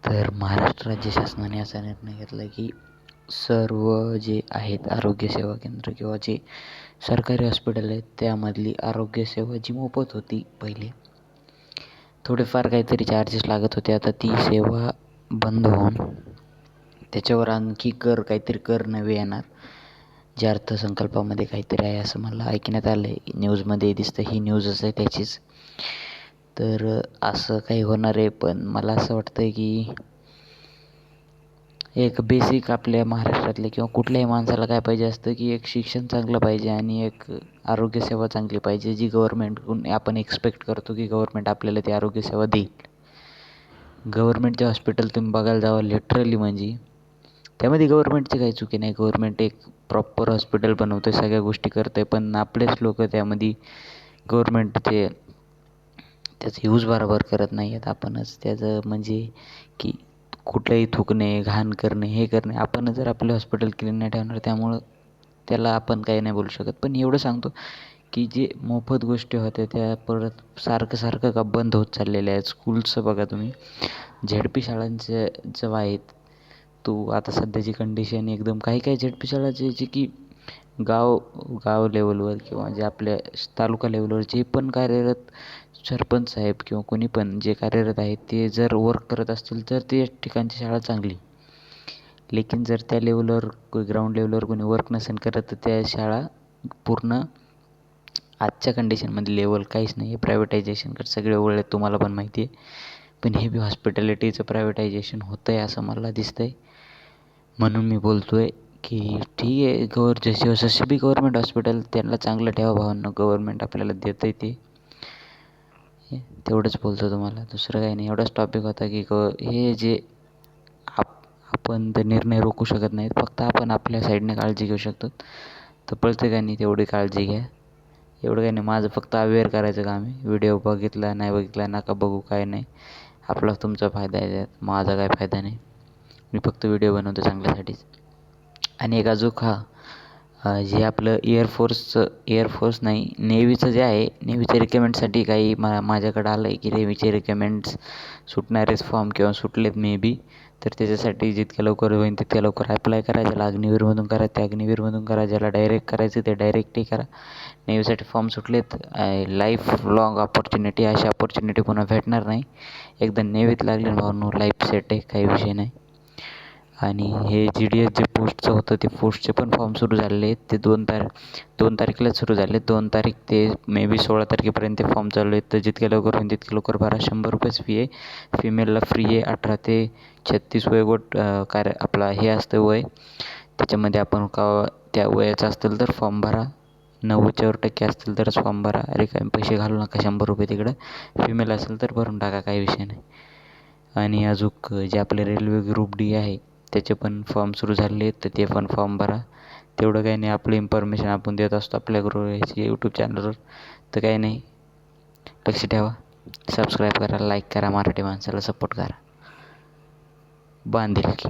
तर महाराष्ट्र राज्य शासनाने असा निर्णय घेतला की सर्व जे आहेत आरोग्यसेवा केंद्र किंवा जे सरकारी हॉस्पिटल आहेत त्यामधली आरोग्यसेवा जी मोफत होती पहिले, थोडेफार काहीतरी चार्जेस लागत होते, आता ती सेवा बंद होऊन त्याच्यावर आणखी काहीतरी कर नवे येणार, जे अर्थसंकल्पामध्ये काहीतरी आहे असं मला ऐकण्यात आलं आहे. न्यूजमध्ये दिसतं, ही न्यूजच आहे त्याचीच. तर असं काही होणार आहे, पण मला असं वाटतं की एक बेसिक आपल्या महाराष्ट्रातले किंवा कुठल्याही माणसाला काय पाहिजे असतं की एक शिक्षण चांगलं पाहिजे आणि एक आरोग्यसेवा चांगली पाहिजे, जी गव्हर्मेंटकडून आपण एक्सपेक्ट करतो की गव्हर्मेंट आपल्याला ती आरोग्यसेवा देईल. गव्हर्मेंटचे हॉस्पिटल तुम्ही बघायला जावं लिटरली, म्हणजे त्यामध्ये गव्हर्मेंटची काही चुकी नाही. गव्हर्मेंट एक प्रॉपर हॉस्पिटल बनवतं, सगळ्या गोष्टी करतं आहे, पण आपलेच लोक त्यामध्ये गव्हर्मेंटचे त्याचा यूज बरोबर करत नाही आहेत. आपणच त्याचं म्हणजे की कुठलंही थुकणे, घाण करणे, हे करणे, आपणच जर आपलं हॉस्पिटल क्लीन नाही ठेवणार त्यामुळं त्याला आपण काही नाही बोलू शकत. पण एवढं सांगतो की जे मोफत गोष्टी होत्या त्या परत सारखं का बंद होत चाललेल्या आहेत. स्कूल्सचं बघा तुम्ही, झेडपी शाळांचे जेव्हा आहेत, तो आता सध्याची कंडिशन एकदम काही झेडपी शाळाचे जे की गाव लेवलवर किंवा जे आपल्या तालुका लेवलवर जे पण कार्यरत सरपंच साहेब किंवा कोणी पण जे कार्यरत आहेत ते जर वर्क करत असतील तर ते ठिकाणची शाळा चांगली. लेकिन जर त्या लेवलवर ग्राउंड लेवलवर कोणी वर्क नसेल करत तर त्या शाळा पूर्ण आजच्या कंडिशनमध्ये लेवल काहीच नाही आहे. प्रायव्हेटायझेशनकडे सगळे वळले, तुम्हाला पण माहिती आहे. पण हे बी हॉस्पिटॅलिटीचं प्रायव्हेटायझेशन होतं आहे असं मला दिसतं आहे. म्हणून मी बोलतो आहे की ठीक आहे, जसे बी गव्हर्मेंट हॉस्पिटल त्यांना चांगलं ठेवा भावांनो, गव्हर्मेंट आपल्याला देतं आहे ते. तेवढंच बोलतो तुम्हाला, दुसरं काही नाही. एवढाच टॉपिक होता की हे जे आपण ते निर्णय रोखू शकत नाहीत, फक्त आपण आपल्या साईडने काळजी घेऊ शकतो. तर प्रत्येकाने तेवढी काळजी घ्या. एवढं काही नाही, माझं फक्त अवेअर करायचं काम आहे. व्हिडिओ बघितला नाही बघितला नका बघू, काय नाही. आपला तुमचा फायदा आहे त्यात, माझा काय फायदा नाही. मी फक्त व्हिडिओ बनवतो चांगल्यासाठीच. आणि एक अजून जे आपलं एअरफोर्स नाही, नेव्हीचं जे आहे, नेव्हीच्या रिक्वायरमेंटसाठी काही माझ्याकडं आलं आहे की नेव्हीचे रिक्वायरमेंट्स सुटणारेच फॉर्म किंवा सुटलेत मे बी. तर त्याच्यासाठी जितक्या लवकर होईल तितक्या लवकर ॲप्लाय करा. ज्याला अग्निवीरमधून करा ते अग्निवीरमधून करा, ज्याला डायरेक्ट करायचं ते डायरेक्टही करा. नेव्हीसाठी फॉर्म सुटलेत. लाईफ लॉंग अपॉर्च्युनिटी, अशी अपॉर्च्युनिटी पुन्हा भेटणार नाही. एकदा नेव्हीत लागले ना लाईफ सेट आहे, काही विषय नाही. आणि हे GDS जे पोस्टचं होतं ते पोस्टचे पण फॉर्म सुरू झालेले आहेत. ते 2 तारखेलाच सुरू झाले. 2 तारीख ते मे बी 16 तारखेपर्यंत ते फॉर्म चालू आहेत. तर जितक्या लवकर होईल तितक्या लवकर भरा. 100 रुपयेच फी आहे. फिमेलला फ्री आहे. 18 ते 36 वयोगट आपला हे असतं वय, त्याच्यामध्ये आपण त्या वयाचं असतील तर फॉर्म भरा. 90% असतील तरच फॉर्म भरा. अरे काय पैसे घालू नका 100 रुपये तिकडं. फिमेल असेल तर भरून टाका, काही विषय नाही. आणि अजून जे आपले रेल्वे ग्रुप D आहे त्याचे पण फॉर्म सुरू झाले आहेत, तर ते पण फॉर्म भरा. तेवढं काही नाही, आपलं इन्फॉर्मेशन आपण देत असतो आपल्या यूट्यूब चॅनलवर. तर काही नाही, लक्ष ठेवा, सबस्क्राईब करा, लाईक करा, मराठी माणसाला सपोर्ट करा. बांधिलकी.